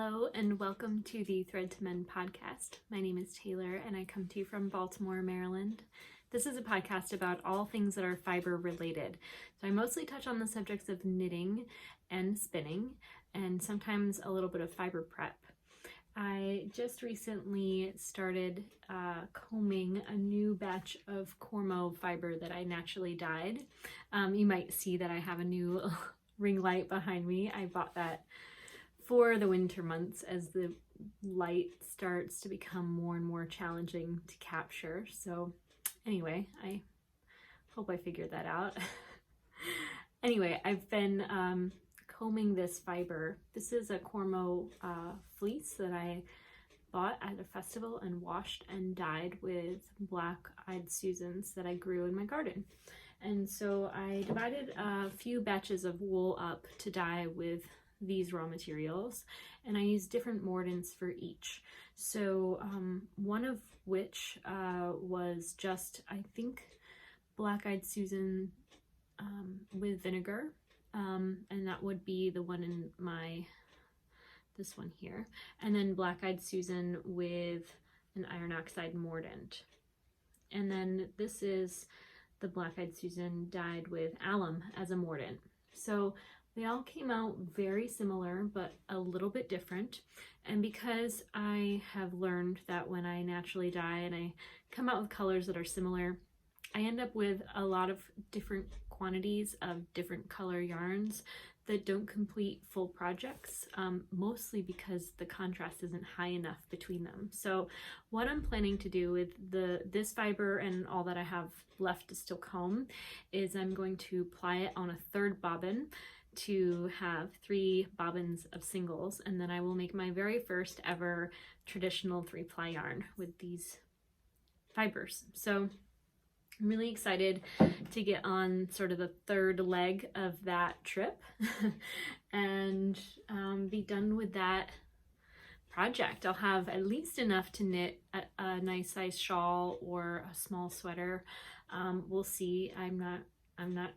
Hello and welcome to the Thread to Mend podcast. My name is Taylor and I come to you from Baltimore, Maryland. This is a podcast about all things that are fiber related. So I mostly touch on the subjects of knitting and spinning and sometimes a little bit of fiber prep. I just recently started combing a new batch of Cormo fiber that I naturally dyed. You might see that I have a new ring light behind me. I bought that for the winter months as the light starts to become more and more challenging to capture. So anyway, I hope I figured that out. Anyway, I've been combing this fiber. This is a Cormo fleece that I bought at a festival and washed and dyed with black-eyed Susans that I grew in my garden. And so I divided a few batches of wool up to dye with these raw materials, and I used different mordants for each. So one of which was just, I think, black-eyed Susan with vinegar, and that would be the one in this one here, and then black-eyed Susan with an iron oxide mordant. And then this is the black-eyed Susan dyed with alum as a mordant. So they all came out very similar, but a little bit different. And because I have learned that when I naturally dye and I come out with colors that are similar, I end up with a lot of different quantities of different color yarns that don't complete full projects, mostly because the contrast isn't high enough between them. So what I'm planning to do with this fiber and all that I have left to still comb is I'm going to ply it on a third bobbin to have 3 bobbins of singles, and then I will make my very first ever traditional 3-ply yarn with these fibers. So I'm really excited to get on sort of the third leg of that trip and be done with that project. I'll have at least enough to knit a nice size shawl or a small sweater. We'll see. I'm not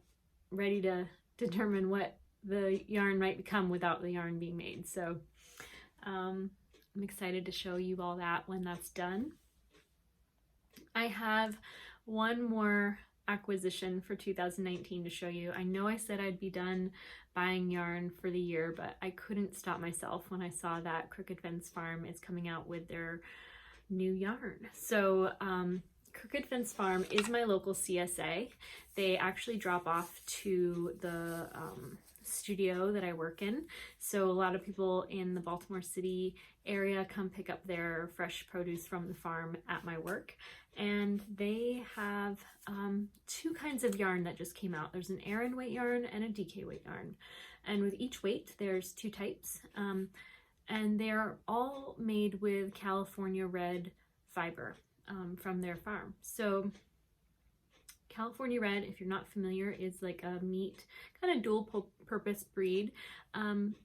ready to determine what the yarn might become without the yarn being made. So I'm excited to show you all that when that's done. I have one more acquisition for 2019 to show you. I know I said I'd be done buying yarn for the year, but I couldn't stop myself when I saw that Crooked Fence Farm is coming out with their new yarn. So Crooked Fence Farm is my local CSA. They actually drop off to the studio that I work in. So a lot of people in the Baltimore City area come pick up their fresh produce from the farm at my work. And they have 2 kinds of yarn that just came out. There's an Aran weight yarn and a DK weight yarn. And with each weight, there's 2 types. And they're all made with California red fiber from their farm. So California red, if you're not familiar, is like a meat, kind of dual purpose breed.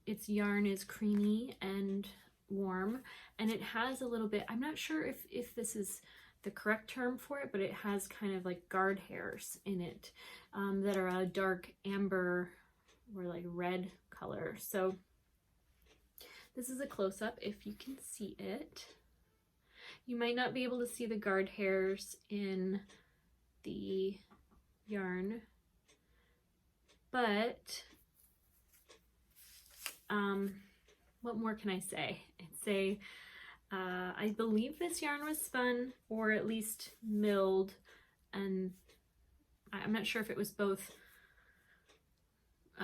Its yarn is creamy and warm, and it has a little bit, I'm not sure if this is the correct term for it, but it has kind of like guard hairs in it that are a dark amber or like red color. So this is a close-up if you can see it. You might not be able to see the guard hairs in the yarn, but what more can I say? I believe this yarn was spun or at least milled, and I'm not sure if it was both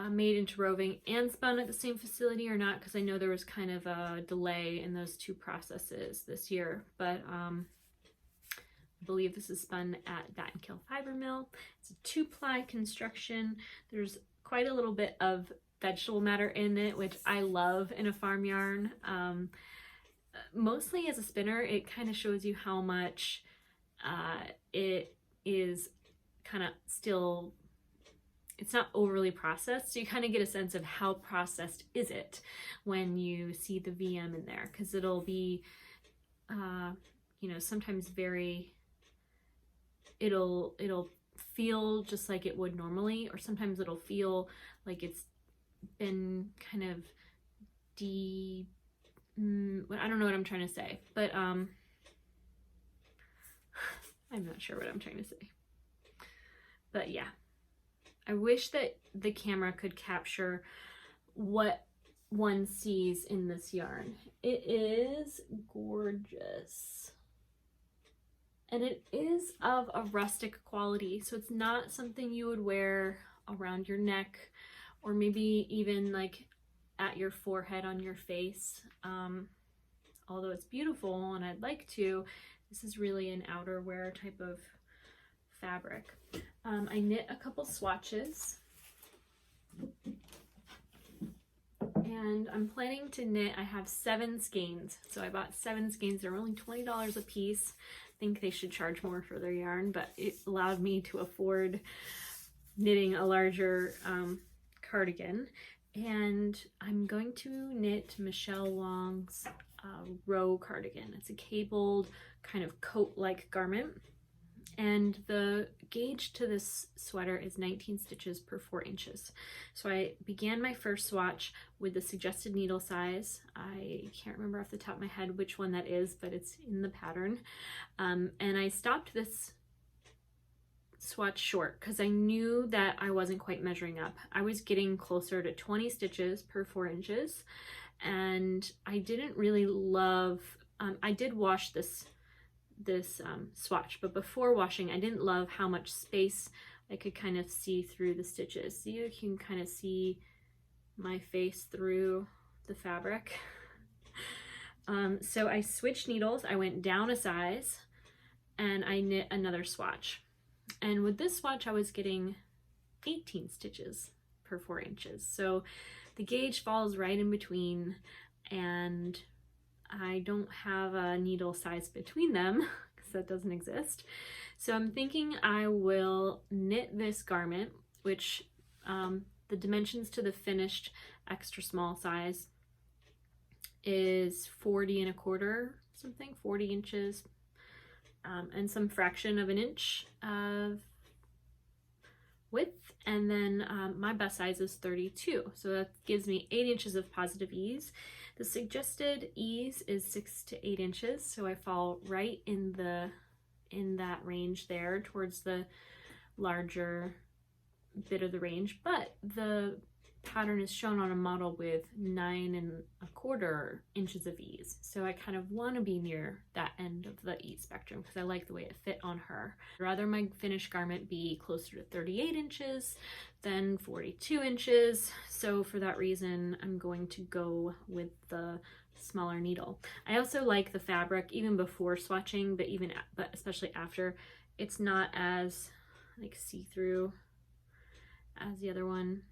made into roving and spun at the same facility or not, because I know there was kind of a delay in those 2 processes this year, but I believe this is spun at Battenkill Fiber Mill. It's a 2-ply construction. There's quite a little bit of vegetable matter in it, which I love in a farm yarn. Mostly as a spinner, it kind of shows you how much it is kind of still, it's not overly processed, so you kind of get a sense of how processed is it when you see the VM in there, because it'll be you know, sometimes it'll feel just like it would normally, or sometimes it'll feel like it's been kind of I don't know what I'm trying to say, but I'm not sure what I'm trying to say. But yeah, I wish that the camera could capture what one sees in this yarn. It is gorgeous. And it is of a rustic quality, so it's not something you would wear around your neck or maybe even like at your forehead on your face. Although it's beautiful and I'd like to, this is really an outerwear type of fabric. I knit a couple swatches and I'm planning to knit, I have 7 skeins. So I bought 7 skeins, they're only $20 a piece. I think they should charge more for their yarn, but it allowed me to afford knitting a larger cardigan. And I'm going to knit Michelle Wong's row cardigan. It's a cabled kind of coat-like garment. And the gauge to this sweater is 19 stitches per 4 inches. So I began my first swatch with the suggested needle size. I can't remember off the top of my head which one that is, but it's in the pattern. And I stopped this swatch short because I knew that I wasn't quite measuring up. I was getting closer to 20 stitches per 4 inches, and I didn't really love, I did wash this swatch, but before washing I didn't love how much space I could kind of see through the stitches. So you can kind of see my face through the fabric. So I switched needles, I went down a size, and I knit another swatch. And with this swatch I was getting 18 stitches per 4 inches. So the gauge falls right in between, and I don't have a needle size between them because that doesn't exist. So I'm thinking I will knit this garment, which the dimensions to the finished extra small size is 40 1/4 something, 40 inches, and some fraction of an inch of width. And then my bust size is 32, so that gives me 8 inches of positive ease. The suggested ease is 6 to 8 inches, so I fall right in that range there towards the larger bit of the range, but the pattern is shown on a model with 9 1/4 inches of ease, so I kind of want to be near that end of the ease spectrum because I like the way it fit on her. I'd rather my finished garment be closer to 38 inches than 42 inches, so for that reason I'm going to go with the smaller needle. I also like the fabric even before swatching, but especially after. It's not as like see-through as the other one.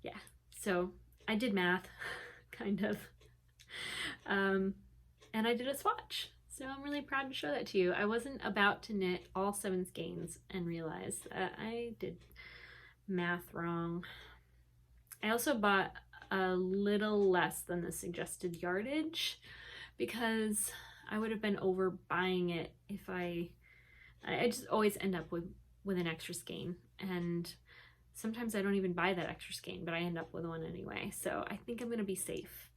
Yeah, so I did math, kind of, and I did a swatch. So I'm really proud to show that to you. I wasn't about to knit all 7 skeins and realized that I did math wrong. I also bought a little less than the suggested yardage because I would have been overbuying it if I just always end up with an extra skein, and sometimes I don't even buy that extra skein, but I end up with one anyway. So I think I'm gonna be safe.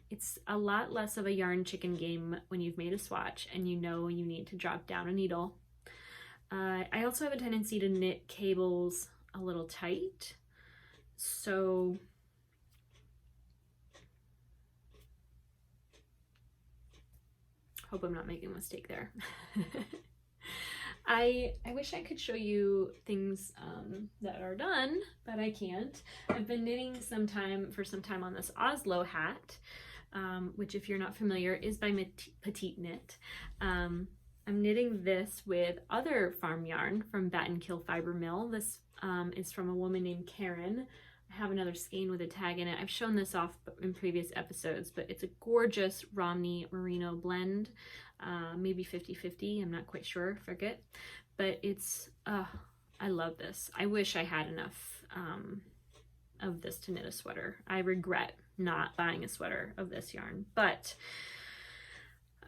It's a lot less of a yarn chicken game when you've made a swatch and you know you need to drop down a needle. I also have a tendency to knit cables a little tight, so hope I'm not making a mistake there. I wish I could show you things that are done, but I can't. I've been knitting for some time on this Oslo hat, which, if you're not familiar, is by Petite Knit. I'm knitting this with other farm yarn from Battenkill Fiber Mill. This is from a woman named Karen. I have another skein with a tag in it. I've shown this off in previous episodes, but it's a gorgeous Romney merino blend. Maybe 50-50, I'm not quite sure, forget. But it's, I love this. I wish I had enough of this to knit a sweater. I regret not buying a sweater of this yarn. But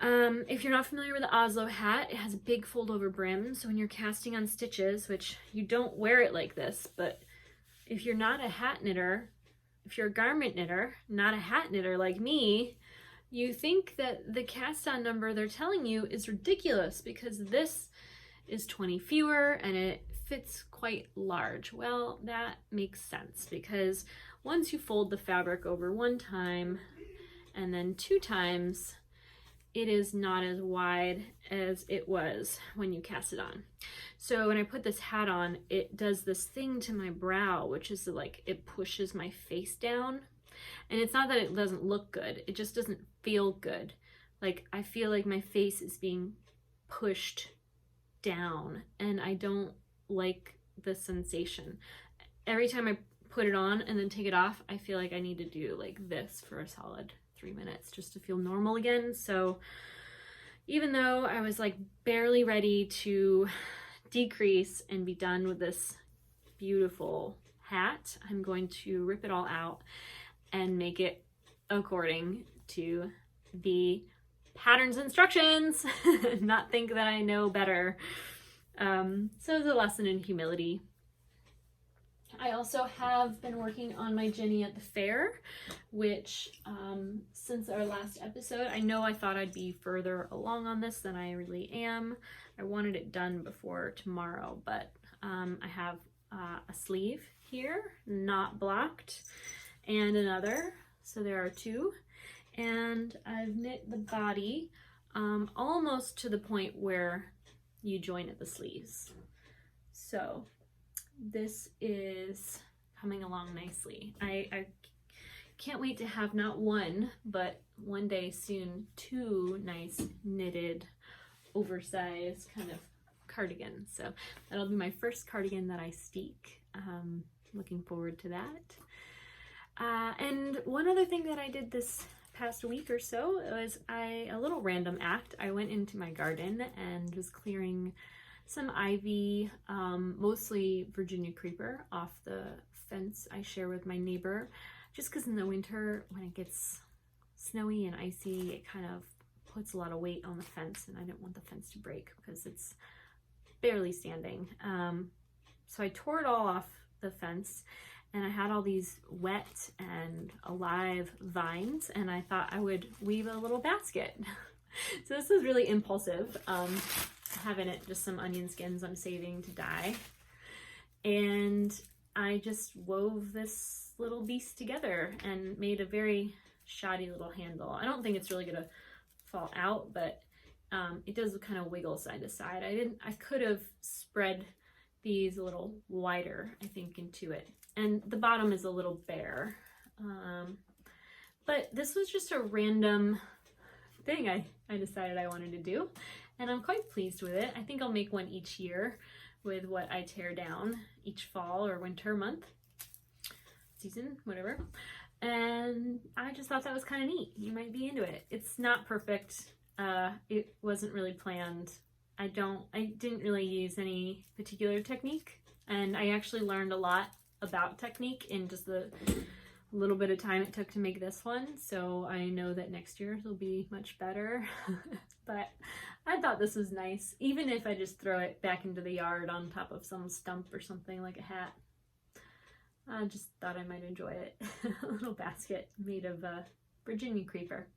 if you're not familiar with the Oslo hat, it has a big fold over brim. So when you're casting on stitches, which you don't wear it like this, but if you're not a hat knitter, if you're a garment knitter, not a hat knitter like me, you think that the cast on number they're telling you is ridiculous because this is 20 fewer and it fits quite large. Well, that makes sense because once you fold the fabric over one time and then 2 times, it is not as wide as it was when you cast it on. So when I put this hat on, it does this thing to my brow, which is like it pushes my face down. And it's not that it doesn't look good, it just doesn't feel good. Like I feel like my face is being pushed down and I don't like the sensation. Every time I put it on and then take it off, I feel like I need to do like this for a solid 3 minutes just to feel normal again. So even though I was like barely ready to decrease and be done with this beautiful hat, I'm going to rip it all out and make it according to the pattern's instructions, not think that I know better. So it's a lesson in humility. I also have been working on my Jenny at the fair, which since our last episode, I know I thought I'd be further along on this than I really am. I wanted it done before tomorrow, but I have a sleeve here, not blocked, and another, so there are 2. And I've knit the body almost to the point where you join at the sleeves. So this is coming along nicely. I can't wait to have not one, but one day soon 2 nice knitted, oversized kind of cardigans. So that'll be my first cardigan that I steek. Looking forward to that. And one other thing that I did this past week or so was a little random act. I went into my garden and was clearing some ivy, mostly Virginia creeper, off the fence I share with my neighbor, just because in the winter when it gets snowy and icy, it kind of puts a lot of weight on the fence, and I didn't want the fence to break because it's barely standing. So I tore it all off the fence, and I had all these wet and alive vines, and I thought I would weave a little basket. So this is really impulsive. I have in it just some onion skins I'm saving to dye, and I just wove this little beast together and made a very shoddy little handle. I don't think it's really gonna fall out, but it does kind of wiggle side to side. I could have spread these a little wider, I think, into it. And the bottom is a little bare. But this was just a random thing I decided I wanted to do, and I'm quite pleased with it. I think I'll make one each year with what I tear down each fall or winter month, season, whatever. And I just thought that was kind of neat. You might be into it. It's not perfect. It wasn't really planned. I didn't really use any particular technique, and I actually learned a lot about technique in just the little bit of time it took to make this one, so I know that next year's will be much better. But I thought this was nice, even if I just throw it back into the yard on top of some stump or something like a hat. I just thought I might enjoy it. A little basket made of Virginia creeper.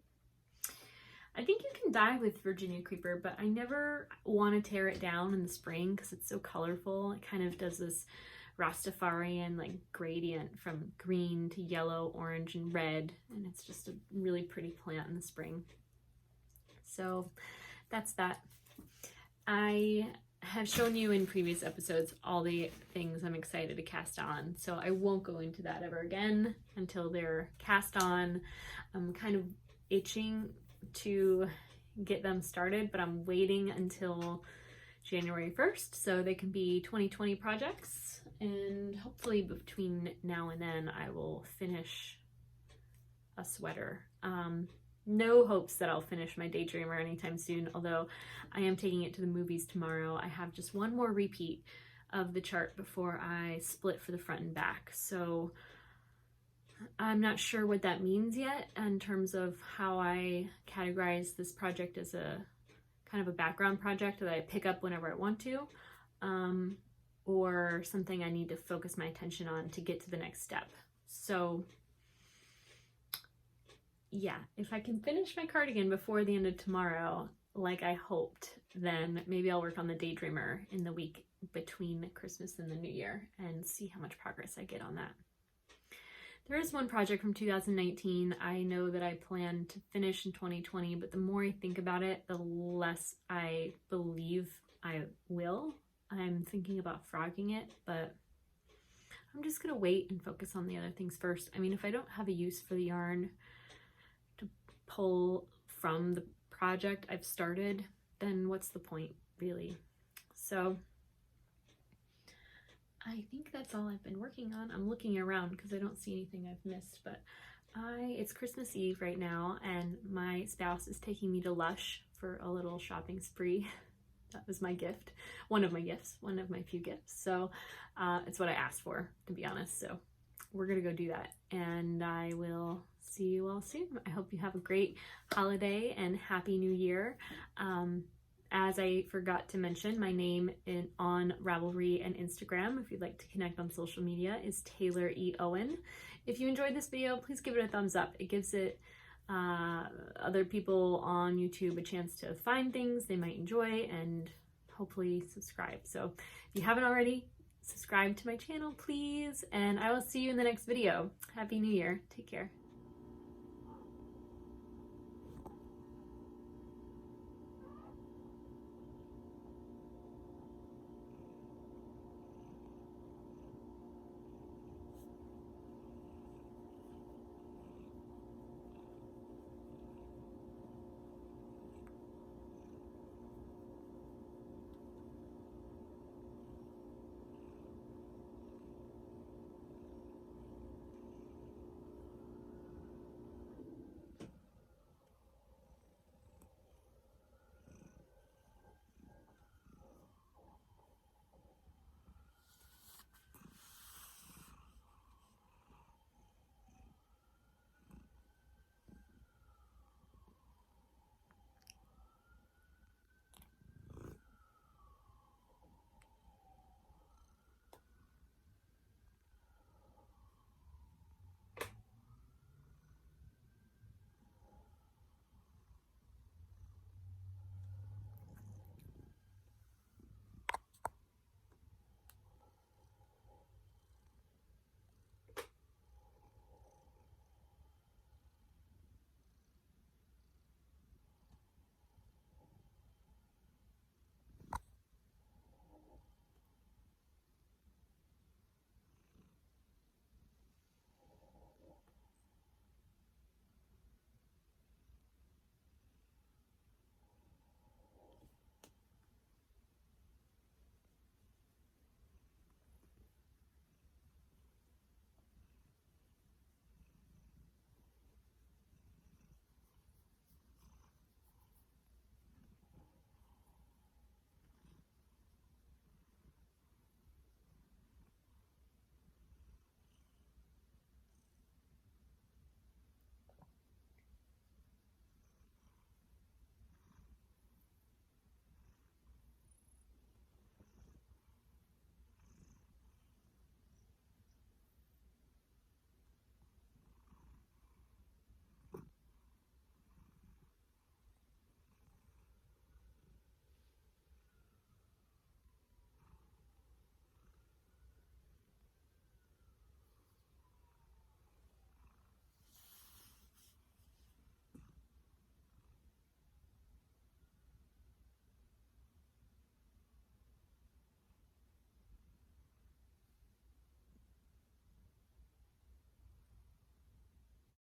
I think you can dye with Virginia creeper, but I never want to tear it down in the spring because it's so colorful. It kind of does this Rastafarian like gradient from green to yellow, orange, and red, and it's just a really pretty plant in the spring. So that's that. I have shown you in previous episodes all the things I'm excited to cast on, so I won't go into that ever again until they're cast on. I'm kind of itching to get them started, but I'm waiting until January 1st so they can be 2020 projects, and hopefully between now and then I will finish a sweater. No hopes that I'll finish my Daydreamer anytime soon, although I am taking it to the movies tomorrow. I have just one more repeat of the chart before I split for the front and back, so I'm not sure what that means yet in terms of how I categorize this project as a kind of a background project that I pick up whenever I want to, or something I need to focus my attention on to get to the next step. So yeah, if I can finish my cardigan before the end of tomorrow, like I hoped, then maybe I'll work on the Daydreamer in the week between Christmas and the New Year and see how much progress I get on that. There is one project from 2019 I know that I plan to finish in 2020, but the more I think about it, the less I believe I will. I'm thinking about frogging it, but I'm just gonna wait and focus on the other things first. I mean, if I don't have a use for the yarn to pull from the project I've started, then what's the point, really? So I think that's all I've been working on. I'm looking around because I don't see anything I've missed, but it's Christmas Eve right now, and my spouse is taking me to Lush for a little shopping spree. That was my gift. One of my gifts, one of my few gifts. So it's what I asked for, to be honest. So we're gonna go do that, and I will see you all soon. I hope you have a great holiday and Happy New Year. As I forgot to mention, my name on Ravelry and Instagram, if you'd like to connect on social media, is Taylor E. Owen. If you enjoyed this video, please give it a thumbs up. It gives it other people on YouTube a chance to find things they might enjoy, and hopefully subscribe. So if you haven't already, subscribe to my channel, please, and I will see you in the next video. Happy New Year. Take care.